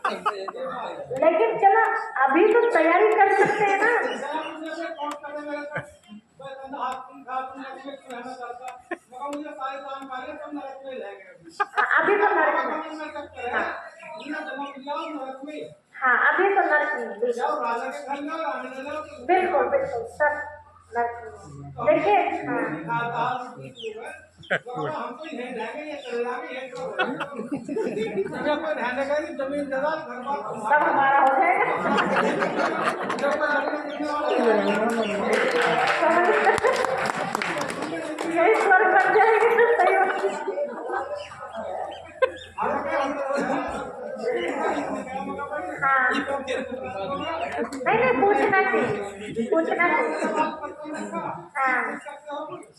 लेकिन चलो अभी तो तैयारी कर सकते हैं ना। अभी तो नरक में। हाँ अभी तो नरक में। बिल्कुल बिल्कुल सब नरक में। देखिए सब हमारा हो जाएगा। यही स्वर्ग बन जाएगी तो सही होगी। हाँ नहीं पूछना चाहिए, पूछना चाहिए। हाँ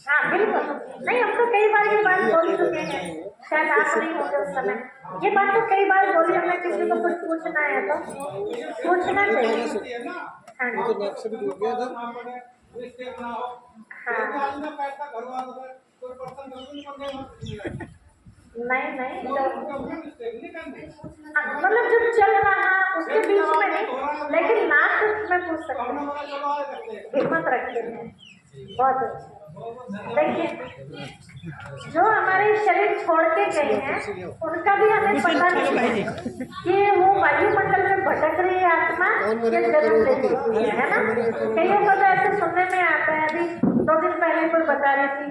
हाँ बिल्कुल नहीं, हम तो कई बार ये बात बोल चुके हैं, शायद आप नहीं होते उस समय। ये बात तो कई बार बोली हमने, किसी को कुछ पूछना है तो पूछना चाहिए। हाँ नहीं नहीं मतलब जब चल रहा उसके बीच में नहीं, लेकिन लास्ट में पूछ सकते हैं, हिम्मत रखते हैं। बहुत अच्छा। देखिए जो हमारे शरीर छोड़ के गए हैं उनका भी हमें पता नहीं है कि वो वायुमंडल में भटक रही है आत्मा या जन्म ले रही है ना। कईयों को तो ऐसे सुनने में आता है, अभी 2 दिन पहले कोई बता रही थी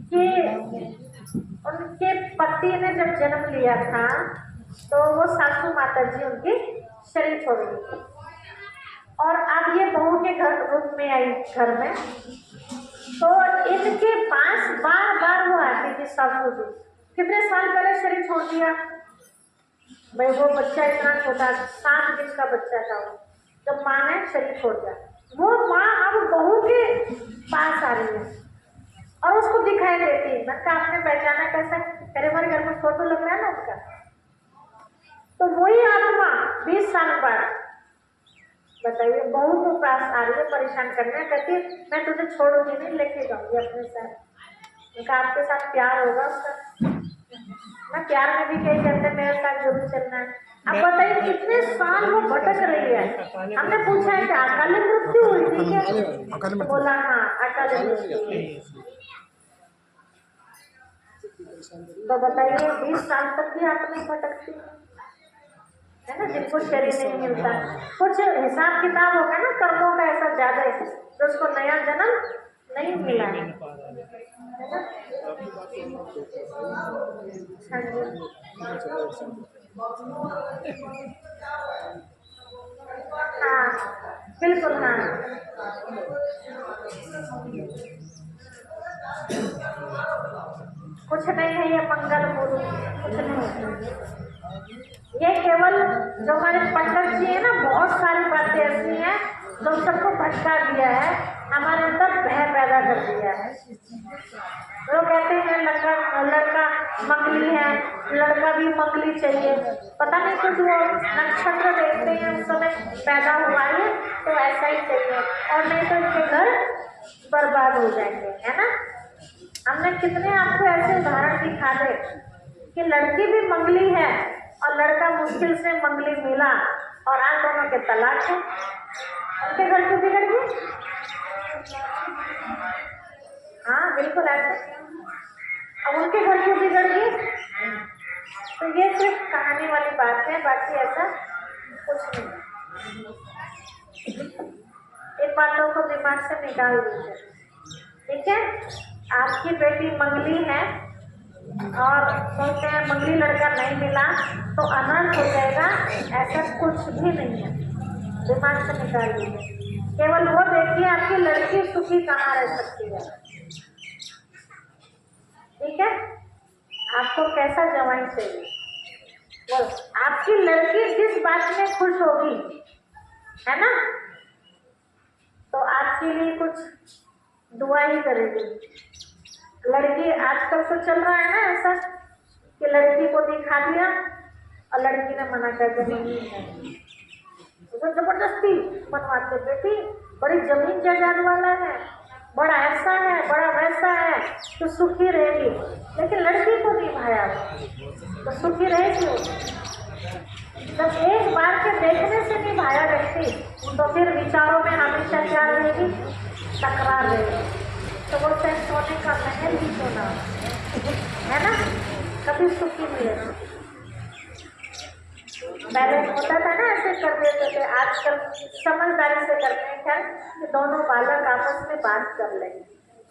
कि उनके पति ने जब जन्म लिया था तो वो सासू माता जी उनकी शरीर छोड़ गई थी, और अब ये बहू के घर रूप में आई घर में, तो इनके पास बार बार वो आती थी सासू जी। कितने साल पहले शरीर छोड़ दिया भाई, वो बच्चा इतना छोटा 7 दिन का बच्चा था वो, जब माँ ने शरीर छोड़ दिया। वो माँ अब बहू के पास आ रही है और उसको दिखाई देती है। मैं आपने पहचाना कैसे? अरे हमारे घर में फोटो लग रहा है ना उसका। तो वही आत्मा 20 साल बाद बताइए बहू को पास आ रही है परेशान करने, कहती मैं तुझे छोड़ूंगी नहीं, लेके जाऊंगी अपने साथ। उनका आपके साथ प्यार होगा उसका ना, प्यार में भी कई कहते मेरे साथ जरूर चलना है। अब बताइए कितने साल वो भटक रही है। हमने पूछा है कि अकाल मृत्यु हुई थी क्या? तो बोला हाँ अकाल मृत्यु। तो बताइए 20 साल तक भी आत्मा भटकती है ना, जिनको शरीर नहीं मिलता। कुछ हिसाब किताब होगा ना कर्मों का, ऐसा ज्यादा है तो उसको नया जन्म नहीं मिला है ना। हाँ बिल्कुल हाँ कुछ नहीं है ये मंगल गुरु, कुछ नहीं है ये। केवल जो हमारे पंडित जी है ना, बहुत सारी बातें ऐसी हैं जो सबको भटका दिया है, हमारे अंदर भय पैदा कर दिया है। लोग कहते हैं लड़का मंगली है, लड़का भी मंगली चाहिए, पता नहीं कुछ वो नक्षत्र देखते हैं उस समय पैदा हुआ है तो ऐसा ही चाहिए, और नहीं तो इसके घर बर्बाद हो जाएंगे, है ना। हमने कितने आपको ऐसे उदाहरण दिखा दे कि लड़की भी मंगली है और लड़का मुश्किल से मंगली मिला और आज दोनों के तलाक है। उनके घर क्यों बिगड़ गए? हाँ बिल्कुल ऐसे। अब उनके घर क्यों बिगड़ गए? तो ये सिर्फ कहानी वाली बात है, बाकी ऐसा कुछ नहीं। इन बातों को दिमाग से निकाल दीजिए, ठीक है। आपकी बेटी मंगली है और सोचते हैं मंगली लड़का नहीं मिला तो अनर्थ हो जाएगा, ऐसा कुछ भी नहीं है, दिमाग से निकाल दीजिए। केवल वो देखिए आपकी लड़की सुखी कहाँ रह सकती है, ठीक है। आपको कैसा जवाई चाहिए, बोल आपकी लड़की जिस बात में खुश होगी, है ना, तो आपके लिए कुछ दुआ ही करेगी। लड़की आजकल तो चल रहा है ना ऐसा कि लड़की को दिखा दिया और लड़की ने मना कर दिया, तो जबरदस्ती बनवाते, बेटी बड़ी जमीन जायदाद वाला है, बड़ा ऐसा है, बड़ा वैसा है, तो सुखी रहेगी। लेकिन लड़की को निभाया तो सुखी रहेगी। जब एक बार के देखने से निभाया व्यक्ति, तो फिर विचारों में हमेशा क्या रहेगी? तकरार रहेगी। तो वो चाहे सोने का महल ही क्यों ना है ना, कभी सुखी नहीं है। पहले होता था ना, ऐसे कर देते थे, आजकल समझदारी से करते हैं क्या कि दोनों बालक आपस में बात कर लें।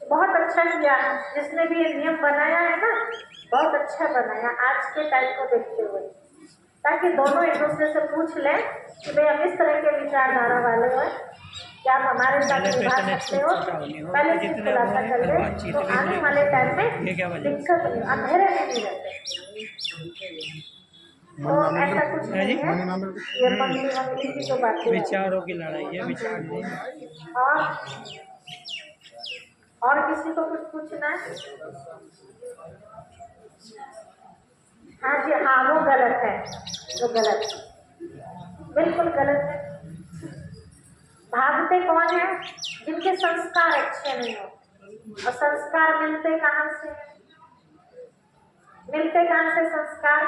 बहुत अच्छा किया जिसने भी ये नियम बनाया है ना, बहुत अच्छा बनाया आज के टाइम को देखते हुए, ताकि दोनों एक दूसरे से पूछ लें कि भाई हम इस तरह के विचारधारा वाले हो, क्या आप हमारे साथ निभा सकते हो। पहले से खुलासा कर ले तो आने वाले टाइम में दिक्कत नहीं, अंधेरे में नहीं रहते। तो ऐसा कुछ नहीं है, ये मंगली की जो बातें विचारों की लड़ाई है, विचार नहीं। और किसी को कुछ पूछना है? हाँ जी, हाँ वो गलत है, वो गलत, बिल्कुल गलत है। भागते कौन है? जिनके संस्कार अच्छे नहीं हो। और संस्कार मिलते कहाँ से? मिलते कहाँ से संस्कार?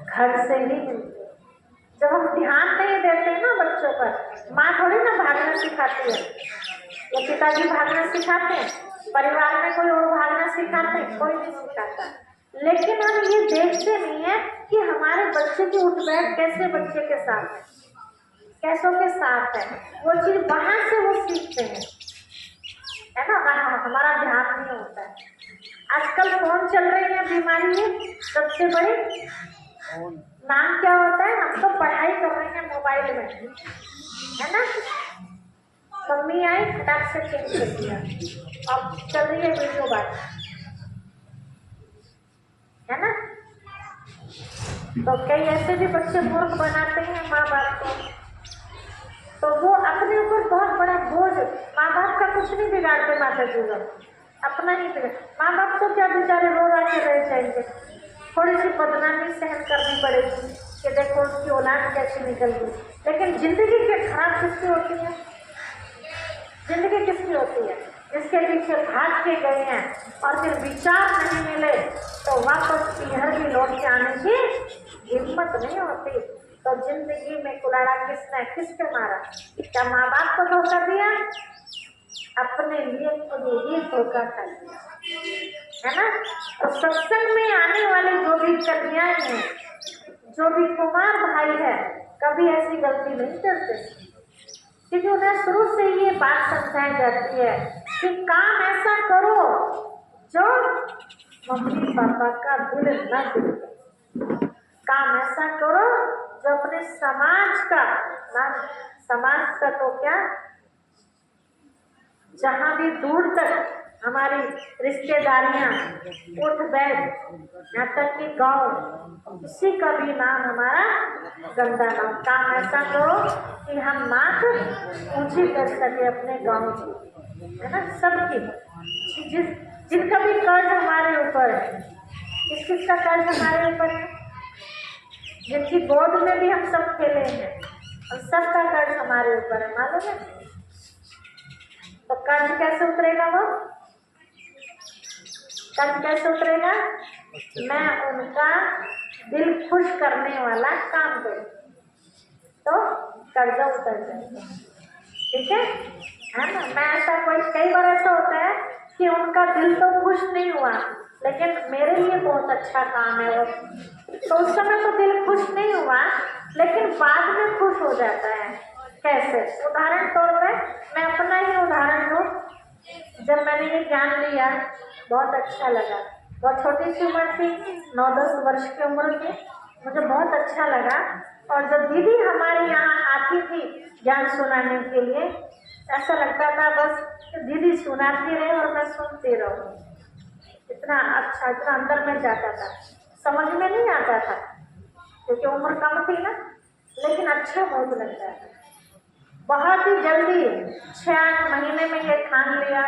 घर से ही मिलते। जब हम ध्यान नहीं देते ना बच्चों पर, माँ थोड़ी ना भागना सिखाती है, या पिताजी भागना सिखाते हैं, परिवार में कोई और भागना सिखाते, कोई नहीं सिखाता। लेकिन हम ये देखते नहीं है कि हमारे बच्चे की उठ बैठ कैसे बच्चे के साथ है, कैसों के साथ है, वो चीज वहां से वो सीखते हैं, है ना। हमारा ध्यान नहीं होता है। आजकल फोन चल रही है, बीमारी है सबसे बड़ी। नाम क्या होता है? हम तो पढ़ाई कर रहे हैं मोबाइल में, है ना। मम्मी आई, फटाक से चेंज कर दिया, अब चल रही है वीडियो बात, है ना। तो कई ऐसे भी बच्चे मूर्ख बनाते हैं माँ बाप को, तो वो अपने ऊपर बहुत बड़ा बोझ। माँ बाप का कुछ नहीं बिगाड़ते माता जी लोग, अपना ही बिगाड़। माँ बाप तो क्या बेचारे रो के रह जाएंगे, थोड़ी सी बदनामी सहन करनी पड़ेगी कि देखो उसकी औलाद कैसे निकल गई। लेकिन जिंदगी के खराब किसकी होती है? जिंदगी किसकी होती है? जिसके पीछे भाग के गए हैं और फिर विचार नहीं मिले तो वापस पीहर भी लौट के आने की हिम्मत नहीं होती। तो जिंदगी में कुलाड़ा किसने किस पे मारा? क्या माँ बाप को धोखा दिया? अपने लिए खुद ही धोखा खा लिया, है ना। तो सत्संग में आने वाले जो भी कन्याएं हैं, जो भी कुमार भाई है, कभी ऐसी गलती नहीं करते, क्योंकि उन्हें शुरू से ये बात समझाई जाती है कि काम ऐसा करो जो मम्मी पापा का दिल न दुखे, काम ऐसा करो जो अपने समाज का ना, समाज का तो क्या, जहाँ भी दूर तक हमारी रिश्तेदारियां उठ बैठ, यहाँ तक कि गांव, किसी का भी नाम हमारा गंदा ना हो। काम ऐसा करो कि हम मात ऊंची कर सके अपने गांव की, है ना, सबकी। जिनका भी कर्ज हमारे ऊपर है, किस किस का कर्ज हमारे ऊपर है? जिनकी गोद में भी हम सब खेले हैं, और सबका कर्ज हमारे ऊपर है, मालूम है। तो कर्ज कैसे उतरेगा? वो कर्ज कैसे उतरेगा? मैं उनका दिल खुश करने वाला काम करूं तो कर्जा उतर जाएगा, ठीक है ना। मैं ऐसा कई बार ऐसा होता है कि उनका दिल तो खुश नहीं हुआ, लेकिन मेरे लिए बहुत अच्छा काम है वो, तो उस समय तो दिल खुश नहीं हुआ, लेकिन बाद में खुश हो जाता है। कैसे? उदाहरण तौर पे मैं अपना ही उदाहरण दूं। जब मैंने ये ज्ञान लिया बहुत अच्छा लगा, बहुत छोटी सी उम्र थी, 9-10 वर्ष की उम्र थी, मुझे बहुत अच्छा लगा। और जब दीदी हमारे यहाँ आती थी ज्ञान सुनाने के लिए, ऐसा लगता था बस दीदी सुनाती रहे और मैं सुनती रहूं। इतना अच्छा, इतना अंदर में जाता था, समझ में नहीं आता था क्योंकि उम्र कम थी ना, लेकिन अच्छा बहुत लगता था। बहुत ही जल्दी 6-8 महीने में ये ठान लिया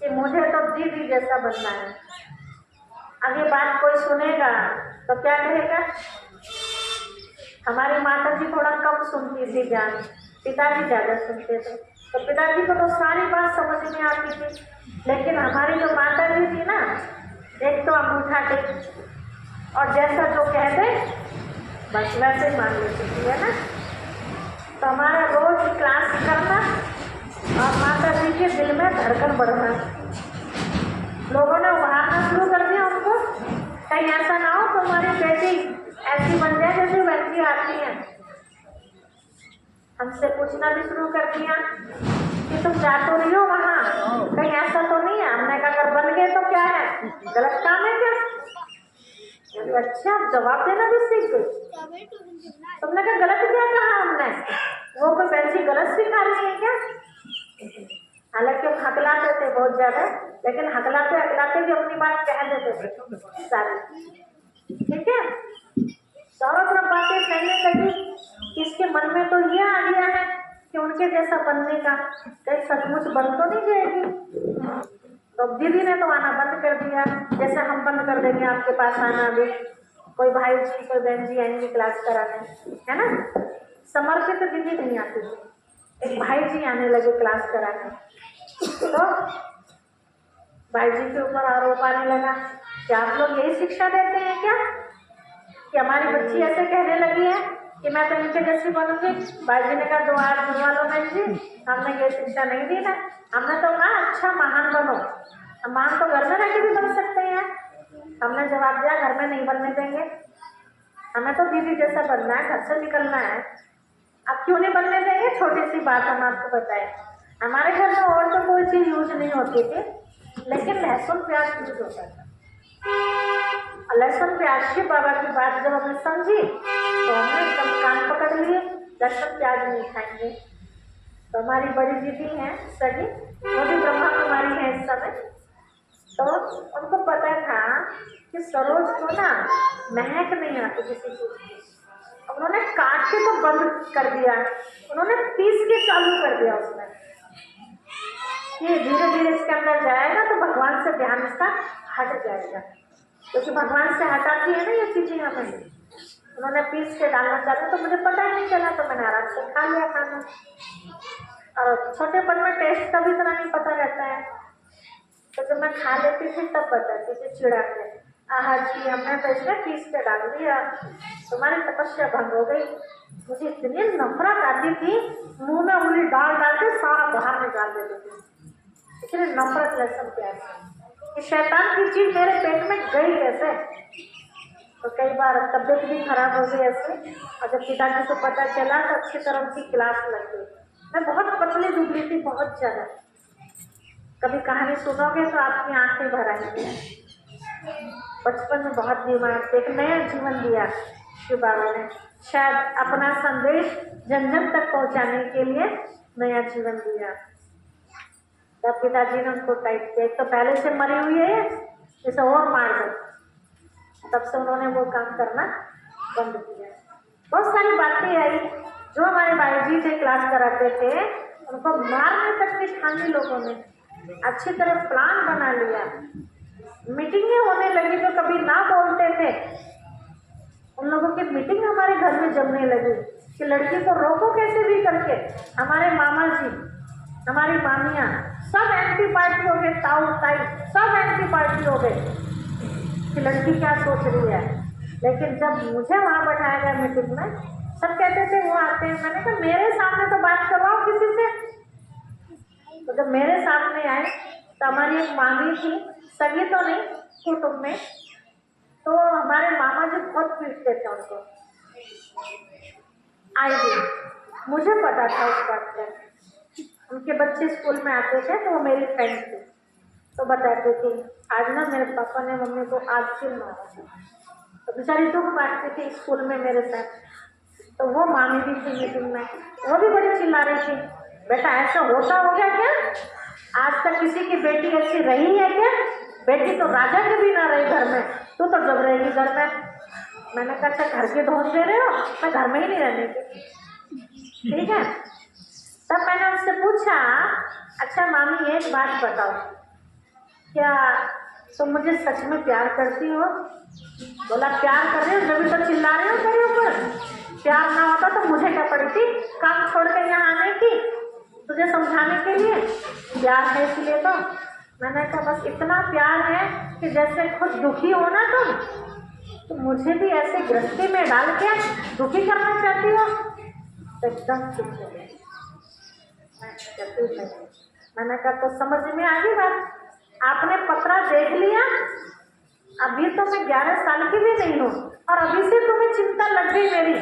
कि मुझे तो दीदी जैसा बनना है। अब ये बात कोई सुनेगा तो क्या कहेगा? हमारी माता जी थोड़ा कम सुनती थी ज्ञान, पिताजी ज़्यादा सुनते थे, तो पिताजी को तो सारी बात समझ में आती थी, लेकिन हमारी जो माता जी थी ना, एक तो अंगूठा टेक और जैसा जो कह दे बस वैसे ही मान लेती थी, है ना। तो हमारा रोज क्लास करना और माता जी के दिल में धड़कन बढ़ना। लोगों ने उभारना शुरू कर दिया उनको, कहीं ऐसा ना हो तो हमारी बेटी ऐसी बन जाए जैसे वैसी आती है। हमसे पूछना भी शुरू कर दिया कि तुम जा तो रही हो वहाँ, कहीं ऐसा तो नहीं है। हमने कहा अगर बन गए तो क्या है, गलत काम है क्या? अच्छा, जवाब देना भी सीख गई। तुमने कहा गलत क्या कहा हमने? वो कोई वैसी गलत सिखा रही है क्या? हालांकि हम हकलाते थे बहुत ज्यादा, लेकिन हकलाते हकलाते भी अपनी बात कह देते थे सारी, ठीक है। चारों तरफ बातें फैलने लगी। इसके मन में तो ये आ गया है कि उनके जैसा बनने का, कहीं सचमुच बन तो नहीं जाएगी। तो दीदी ने तो आना बंद कर दिया, जैसे हम बंद कर देंगे आपके पास आना भी। कोई भाई जी कोई बहन जी आएंगे क्लास कराने, है ना। समर्पित दीदी नहीं आती थी, एक भाई जी आने लगे क्लास कराने। तो भाई जी के ऊपर आरोप आने लगा कि आप लोग यही शिक्षा देते हैं क्या, कि हमारी बच्ची ऐसे कहने लगी है कि मैं तो इनके जैसी बनूंगी। भाई जी ने कहा दो हाथ बनवा लो बहन जी, हमने ये शिक्षा नहीं दी ना। हमने तो कहा अच्छा महान बनो, महान तो घर में रह के भी बन सकते हैं। हमने जवाब दिया घर में नहीं बनने देंगे, हमें तो दीदी जैसा बनना है, घर से निकलना है। अब क्यों नहीं बनने देंगे? छोटी सी बात हम आपको बताएं। हमारे घर में और तो कोई चीज यूज नहीं होती थी, लेकिन लहसुन प्याज यूज होता था। लहसुन प्याज की बाबा की बात जब हमने समझी तो हमने एकदम कान पकड़ लिए, लहसुन प्याज नहीं खाएंगे। तो हमारी बड़ी दीदी हैं सगी, वो भी ब्रह्मा कुमारी है इस समय। तो उनको पता था कि सरोज को ना महक नहीं आती किसी चीज की। उन्होंने काट के तो बंद कर दिया, उन्होंने पीस के चालू कर दिया उसमें। ये धीरे धीरे इसके अंदर जाएगा तो भगवान से ध्यान इसका हट जाएगा, क्योंकि भगवान से हटाती है ना ये चीजें हमें। उन्होंने पीस के डालना चाहा तो मुझे पता ही नहीं चला, तो मैंने आराम से खा लिया खाना। और छोटेपन में टेस्ट का भी इतना नहीं पता रहता है, तो जब मैं खा लेती थी तब बताती थी चिड़ा के, आहा जी हमने तो इसमें पीस के डाल दिया, तुम्हारी तपस्या भंग हो गई। मुझे इतनी नफरत आती थी, मुंह में उंगली डाल डाल के सारा बाहर निकाल देती थी। इतनी नफरत लहसुन प्याज कि शैतान की चीज मेरे पेट में गई कैसे। तो कई बार तबीयत भी खराब हो गई ऐसे, और जब पिताजी को पता चला तो अच्छी तरह उनकी क्लास लग गई। मैं बहुत पतली दुबली थी, बहुत ज्यादा। कभी कहानी सुनोगे तो आपकी आंखें भर आएंगी। बचपन में बहुत बीमार थे, एक नया जीवन दिया शिव बाबा ने, शायद अपना संदेश जन जन तक पहुंचाने के लिए नया जीवन दिया। तब पिताजी ने उनको टाइप किया, एक तो पहले से मरी हुई है इसे और मार दो। तब से उन्होंने वो काम करना बंद किया। बहुत सारी बातें आई, जो हमारे भाई जी थे क्लास कराते थे, उनको मारने तक की ठानी लोगों ने। अच्छी तरह प्लान बना लिया, मीटिंगें होने लगी तो कभी ना बोलते थे। उन लोगों की मीटिंग हमारे घर में जमने लगी कि लड़की को रोको कैसे भी करके। हमारे मामा जी, हमारी मामियाँ सब एंटी पार्टी हो गए, ताऊ ताई सब एंटी पार्टी हो गए कि लड़की क्या सोच रही है। लेकिन जब मुझे वहाँ बैठाया गया मीटिंग में, सब कहते थे वो आते हैं। मैंने कहा मेरे सामने तो बात करवाओ किसी से। तो जब मेरे सामने आए तो हमारी एक मामी थी, सगी तो नहीं कुटुंब में, तो हमारे मामा जी बहुत पीटते थे उनको। आई भी मुझे पता था उस बात का, उनके बच्चे स्कूल में आते थे तो वो मेरी फ्रेंड थी, तो बताते थे आज ना मेरे पापा ने मम्मी को आज क्यों मारा। तो बेचारी दुख बांटती थी स्कूल में मेरे साथ। तो वो मामी भी थी मीटिंग में, वो भी बड़ी चिल्ला रही थी, बेटा ऐसा होता हो गया क्या, आज तक किसी की बेटी ऐसी रही है क्या? बेटी तो राजा के भी ना रही घर में, तू तो जब रहेगी घर में। मैंने कहा अच्छा घर के ढोंस दे रहे हो, मैं घर में ही नहीं रहने की, ठीक है। तब मैंने उससे पूछा अच्छा मामी एक बात बताओ, क्या तुम मुझे सच में प्यार करती हो? बोला प्यार कर रही हो जब तो चिल्ला रही हो तेरे ऊपर। प्यार ना होता तो मुझे क्या पड़ी थी काम छोड़ कर यहाँ आने की, तुझे समझाने के लिए। प्यार है इसलिए तो। मैंने कहा बस इतना प्यार है कि जैसे खुद दुखी हो ना तुम, तो मुझे भी ऐसे गृहस्थी में डाल के दुखी करना चाहती हो? तो एकदम चुप हो गई। मैं कहती हूँ नहीं। मैंने कहा तो समझ में आ गई बात, आपने पत्रा देख लिया, अभी तो मैं 11 साल की भी नहीं हूँ और अभी से तुम्हें चिंता लग गई मेरी।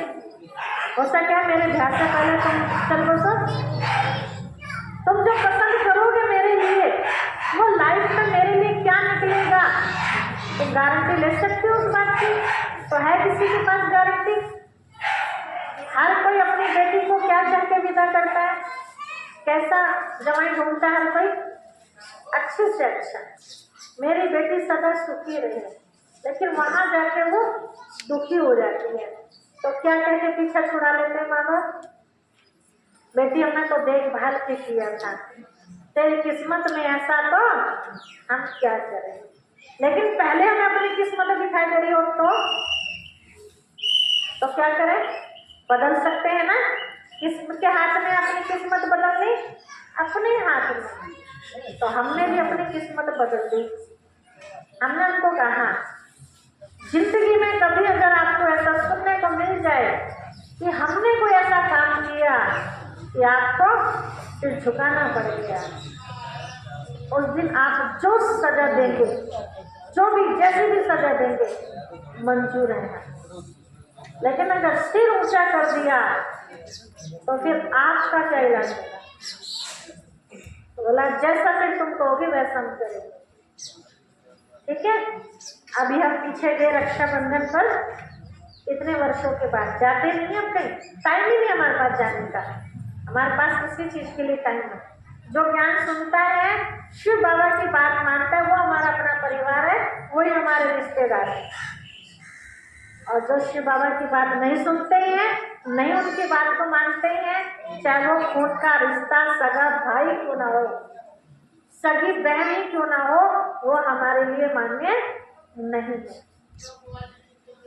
हो सके मेरे ब्याह से पहले तुम चल बसो। तुम जो पसंद करोगे मेरे लिए, वो लाइफ में मेरे लिए क्या निकलेगा, तुम गारंटी ले सकते हो उस बात की? तो है किसी के पास गारंटी? हर कोई अपनी बेटी को क्या कह के विदा करता है? कैसा जवाई ढूंढता है हर कोई? अच्छे से अच्छा, मेरी बेटी सदा सुखी रहे, लेकिन वहां जाके वो दुखी हो जाती है। तो क्या कह के पीछा छुड़ा लेते हैं माँ बाप? बेटी हमने तो देखभाल के किया था, तेरी किस्मत में ऐसा, तो हम क्या करें? लेकिन पहले हमें अपनी किस्मत दिखाई दे रही हो तो क्या करें? बदल सकते हैं ना? किसके हाथ में अपनी किस्मत बदलनी? अपने हाथ में। तो हमने भी अपनी किस्मत बदल दी। हमने उनको कहा जिंदगी में कभी अगर आपको ऐसा सुनने को मिल जाए कि हमने कोई ऐसा काम किया कि आपको सिर झुकाना पड़ेगा, उस दिन आप जो सजा देंगे, जो भी जैसी भी सजा देंगे, मंजूर है। लेकिन अगर सिर ऊंचा कर दिया तो फिर आपका क्या इलाज होगा? बोला जैसा फिर तुम कहोगे वैसा हम करेंगे। ठीक है, अभी हम पीछे गए रक्षाबंधन पर, इतने वर्षों के बाद जाते नहीं है, कहीं टाइम ही नहीं हमारे पास जाने का। हमारे पास किसी चीज के लिए टाइम है। जो ज्ञान सुनता है, शिव बाबा की बात मानता है, वो हमारा अपना परिवार है, वही हमारे रिश्तेदार है। और जो शिव बाबा की बात नहीं सुनते हैं, नहीं उनकी बात को मानते हैं, चाहे वो खून का रिश्ता, सगा भाई क्यों ना हो, सगी बहन ही क्यों ना हो, वो हमारे लिए मान्य नहीं है।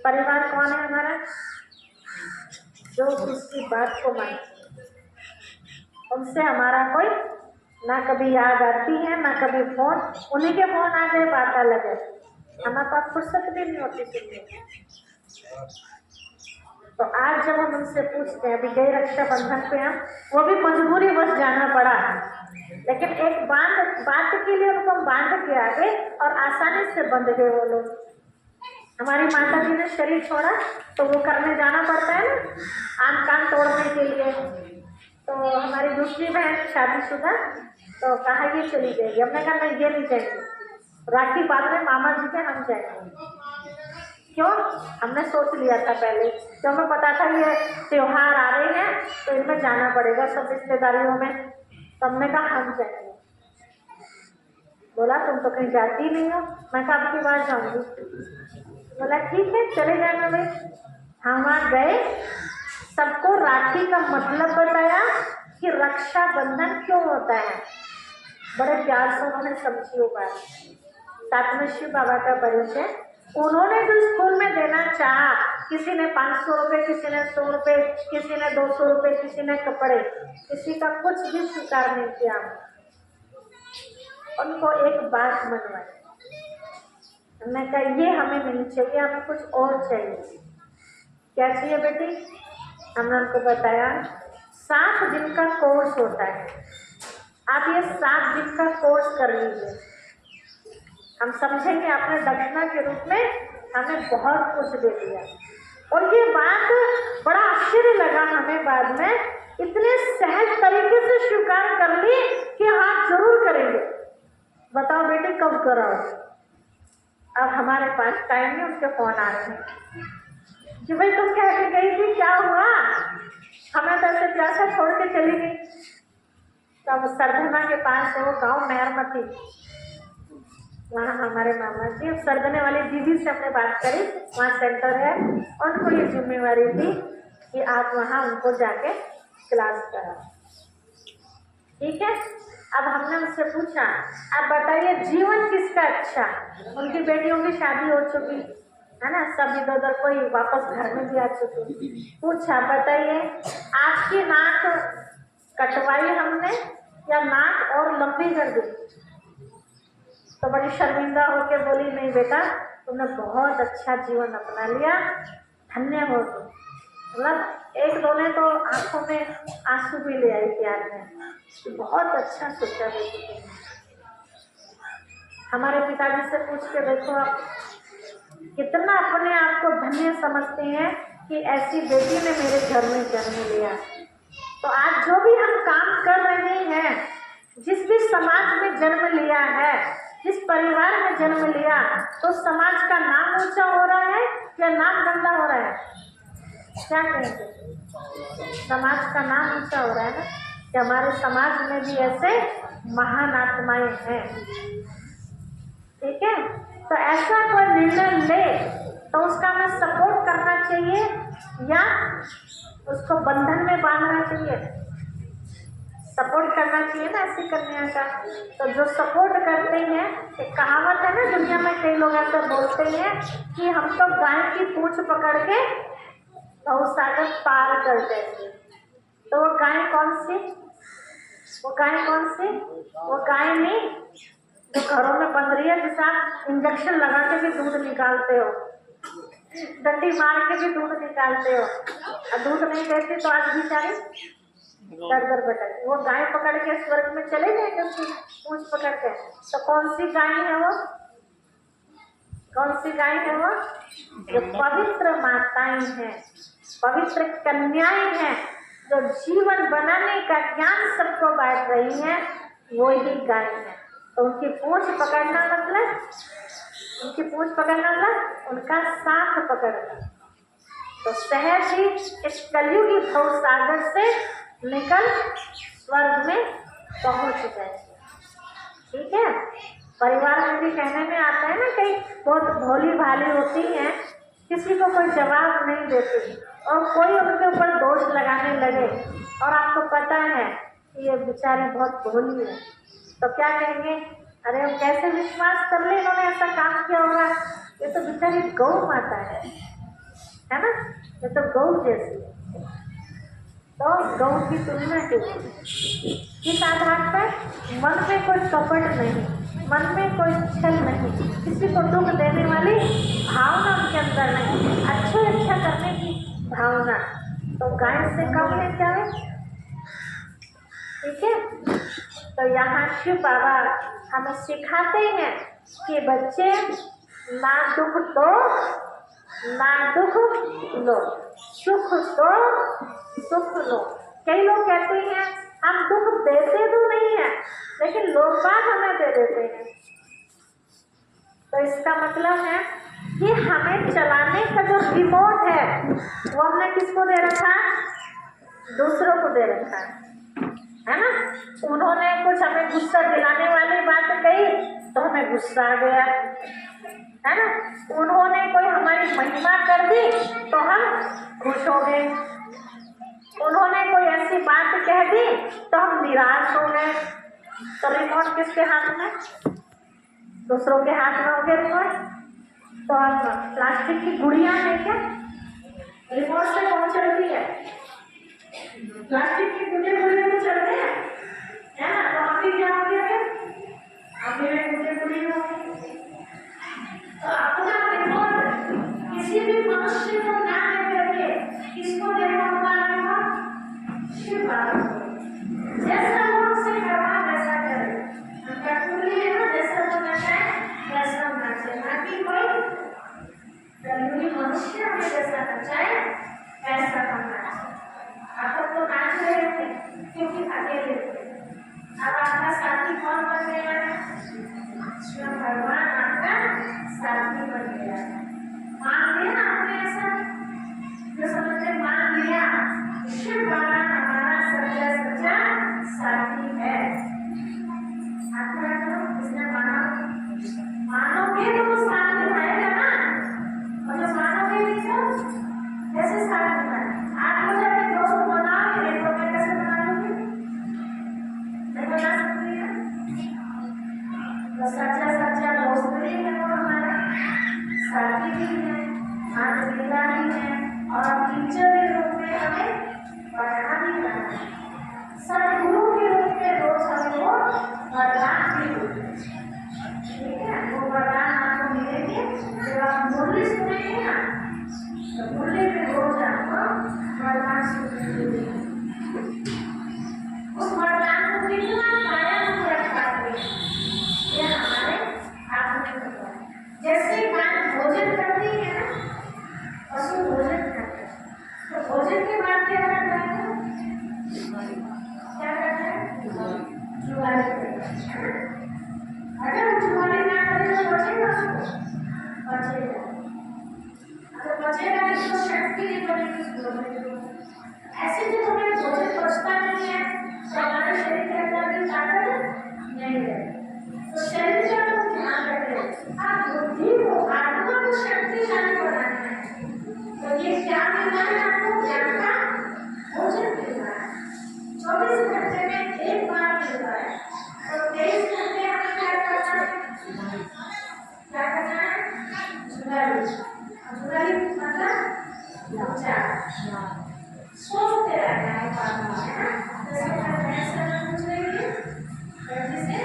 परिवार कौन है हमारा? जो उसकी बात को मानते, उनसे हमारा कोई ना कभी याद आती है, ना कभी फोन, उन्हीं के फोन आ गए बात अलग है, हमारे पास फुर्सत भी नहीं होती सुनने। तो आज जब हम उनसे पूछते हैं, अभी गए रक्षाबंधन पे हम, वो भी मजबूरी बस जाना पड़ा, लेकिन एक बात के लिए उनको बांध के आगे और आसानी से बंध गए वो लोग। हमारी माता जी ने शरीर छोड़ा तो वो करने जाना पड़ता है ना, आम कान तोड़ने के लिए। तो हमारी दूसरी बहन शादीशुदा, तो कहा ये चली जाएगी, हमने कहा नहीं ये नहीं जाएगी, राखी बाद में मामा जी के हम जाएंगे। क्यों? हमने सोच लिया था पहले, तो हमें पता था ये त्योहार आ रहे हैं तो इनमें जाना पड़ेगा सब रिश्तेदारियों में, तो हमने कहा हम जाएंगे। बोला तुम तो कहीं जाती नहीं हो, मैं कहा अब की बार जाऊंगी। बोला ठीक है चले जाना भाई। हम वहाँ गए, सबको राखी का मतलब बताया कि रक्षाबंधन क्यों होता है, बड़े प्यार से उन्होंने समझी होगा। साथ में शिव बाबा का परिचय, उन्होंने जो स्कूल में देना चाहा, किसी ने 500 रुपये, किसी ने 100 रुपये, किसी ने 200 रुपये, किसी ने कपड़े, किसी का कुछ भी स्वीकार नहीं किया। उनको एक बात मनवाई, हमने कहा ये हमें नहीं चाहिए, हमें कुछ और चाहिए। क्या चाहिए बेटी? हमने उनको बताया 7 दिन का कोर्स होता है, आप ये 7 दिन का कोर्स कर लीजिए, हम समझेंगे आपने दक्षिणा के रूप में हमें बहुत कुछ दे दिया। और ये बात बड़ा आश्चर्य लगा हमें, बाद में इतने सहज तरीके से स्वीकार कर ली कि हाँ जरूर करेंगे। बताओ बेटे कब कराओ? अब हमारे पास टाइम नहीं, उनके फोन आ रहे हैं कि भाई तुम कह के गई थी, क्या हुआ? हमें तो ऐसे प्यासा छोड़ के चली गई। तब सरधना के पास है वो गाँव मैरमती, वहाँ हमारे मामा जी, सरदने वाली दीदी से हमने बात करी, वहाँ सेंटर है, उनको ये जिम्मेवारी थी कि आप वहाँ उनको जाके क्लास करा। ठीक है, अब हमने उनसे पूछा आप बताइए जीवन किसका अच्छा? उनकी बेटियों की शादी हो चुकी है ना, सब इधर उधर, कोई वापस घर में भी आ चुकी। पूछा बताइए आपकी नाक कटवाई हमने या नाक और लंबी कर दी? तो बड़ी शर्मिंदा होकर बोली नहीं बेटा, तुमने बहुत अच्छा जीवन अपना लिया, धन्य हो तुम। मतलब एक दो ने तो आंखों में आंसू भी ले आई प्यार में, बहुत अच्छा सोचा बेटी तुमने। हमारे पिताजी से पूछ के देखो आप कितना अपने आप को धन्य समझते हैं कि ऐसी बेटी ने मेरे घर में जन्म लिया। तो आज जो भी हम काम कर रहे हैं, जिस भी समाज में जन्म लिया है, जिस परिवार में जन्म लिया, तो समाज का नाम ऊंचा हो रहा है या नाम गंदा हो रहा है? क्या कहेंगे? समाज का नाम ऊंचा हो रहा है ना, कि हमारे समाज में भी ऐसे महान आत्माएं हैं। ठीक है, तो ऐसा कोई निर्णय ले तो उसका हमें सपोर्ट करना चाहिए या उसको बंधन में बांधना चाहिए? सपोर्ट करना चाहिए ना ऐसी कन्या का। तो जो सपोर्ट करते हैं, एक कहावत है ना, दुनिया में कई लोग ऐसे बोलते हैं कि हम तो गाय की पूंछ पकड़ के भवसागर पार कर देंगे। तो वो गाय कौन सी? वो गाय कौन सी? वो गाय नहीं जो घरों में बंध रही है, जिसे आप इंजेक्शन लगा के भी दूध निकालते हो, डंडी मार के भी दूध निकालते हो, और दूध नहीं देती तो आज बेचारी दर दर भटक। वो गाय पकड़ के स्वर्ग में चले जाएंगे उसकी पूंछ पकड़ के। तो कौन सी गाय है वो? कौन सी गाय है वो? जो पवित्र माताएं हैं, पवित्र कन्याएं हैं, जो जीवन बनाने का ज्ञान सबको बांट रही हैं, वो ही गाय है। तो उनकी पूंछ पकड़ना मतलब, उनकी पूंछ पकड़ना मतलब उनका साथ पकड़ना। तो सहज ही इस कलयुगी भवसागर से निकल स्वर्ग में पहुंच गए। ठीक है, परिवार में भी कहने में आता है ना, कई बहुत भोली भाली होती हैं, किसी को कोई जवाब नहीं देती और कोई उनके ऊपर दोष लगाने लगे और आपको पता है कि ये बेचारी बहुत भोली है, तो क्या कहेंगे? अरे हम कैसे विश्वास कर ले, इन्होंने ऐसा काम किया होगा, ये तो बेचारी गौ माता है ना, ये तो गौ जैसी है। तो गौ की तुलना कीजिए किस आधार पर? मन में कोई कपट नहीं, मन में कोई छल नहीं, किसी को दुख देने वाली भावना उनके अंदर नहीं, अच्छा करने की भावना। तो गाय से कम है क्या है? ठीक है, तो यहाँ शिव बाबा हमें सिखाते हैं कि बच्चे ना दुख दो ना दुख लो, सुख दो सुख लो। कई लोग कहते हैं हम दुख देते तो नहीं है, लेकिन लोग बात हमें दे देते हैं। तो इसका मतलब है कि हमें चलाने का जो रिमोट है वो हमने किसको दे रखा? दूसरों को दे रखा है ना। उन्होंने कुछ हमें गुस्सा दिलाने वाली बात कही तो हमें गुस्सा आ गया, है ना। उन्होंने कोई हमारी महिमा कर दी तो हम खुश हो गए, उन्होंने कोई ऐसी बात कह दी तो हम निराश हो गए। तो रिमोट किसके हाथ में? दूसरों के हाथ में हो गया रिमोट। तो हम प्लास्टिक की गुड़िया है क्या? रिमोट से कौन चलती है? प्लास्टिक की गुड़िया में चलते हैं, है ना। तो अभी क्या हो गया है? अभी गुड़िया हो गई। तो अपना रिमोट किसी भी मनुष्य को ना देकर के किसको देना होगा? शिव बाबा को। जैसा वो उसे करवा वैसा करे, हम कटोरी है ना, जैसा वो करता है वैसा होना चाहिए, ना कि कोई कलयुगी मनुष्य हमें जैसा नचाए वैसा करना चाहिए। आप तो नाच रहे थे क्योंकि अकेले थे, अब आपका साथी कौन बन गया है? स्वयं भगवान आपका साथी बन गया है। मान लिया आपने ऐसा, जो समझते मान लिया शिव बाबा हमारा सच्चा सच्चा साथी है। इसने मानोगे तो वो साथ निभाएगा ना, और जो मानोगे नहीं तो कैसे साथ निभाए? आप मुझे अपने दोस्त बनाओगे तो मैं कैसे बना लूंगी? नहीं बना सकती है। तो सच्चा सच्चा दोस्त भी है वो हमारा, साथी भी है, माता पिता भी है और टीचर के रूप में उस वरदान को कितना कायम रख पाते हैं ये हमारे हाथ में होता है। जैसे गाय भोजन करती है ना, पशु भोजन करते हैं, तो भोजन के बाद क्या करता है? क्या करता है? जुगाली करता है। अगर जुगाली ना करे तो बचेगा उसको, बचेगा। अगर बचेगा तो शक्ति नहीं बनेगी उस भोजन की। ऐसे जब हमें भोजन पचता नहीं है तो हमारे शरीर के अंदर भी ताकत नहीं है। तो शरीर का हम ध्यान रखें, आप बुद्धि को, आत्मा को शक्तिशाली बनाना है। तो ये क्या मिलना है आपको? ज्ञान का भोजन मिलना है। 24 घंटे में एक बार मिलता है, तो 23 घंटे हमें क्या करना है? क्या करना है? जुगाली। जुगाली मतलब उपचार, सोचते रहना है बात में, है ना? जैसे मैं भैंस का पूछ रही थी जैसे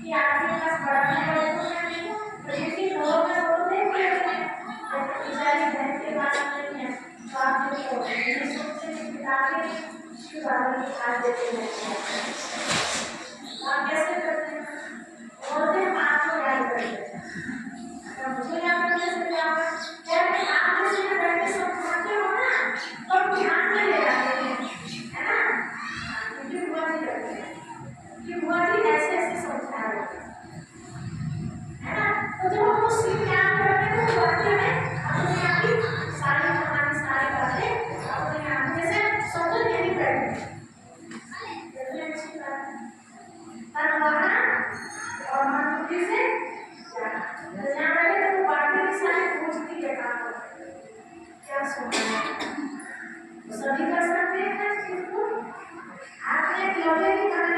कि आपके पास बड़ा मोबाइल तो नहीं है, तो किसी लोग में बोलते हैं कि बेचारी बहन के पास नहीं है, तो आप जो सोचते हैं पिता के उसके बारे में हाथ देते हैं। आप कैसे करते हैं? बोलते हैं आप को याद करते हैं। मुझे याद करने से क्या होगा? क्या कि आप जैसे में बैठ के सब खाते हो ना, तो ध्यान में ले जाते हैं, है ना? क्योंकि बुआ जी करते हैं कि बुआ जी ऐसे ऐसे समझा रहे हैं, है ना? तो जब हम उस सीन में याद करते हैं तो वाक्य में अपने आप ही सारी कहानी, सारी बातें अपने आप जैसे समझ नहीं बैठे। चलिए अच्छी बात है। और वहाँ और मनमुक्ति से जहाँ बैठे तो वो बातें भी सारी पूछती है काम क्या सुना है। सभी कर सकते हैं ना इस चीज को। आपने एक लौटे की कहानी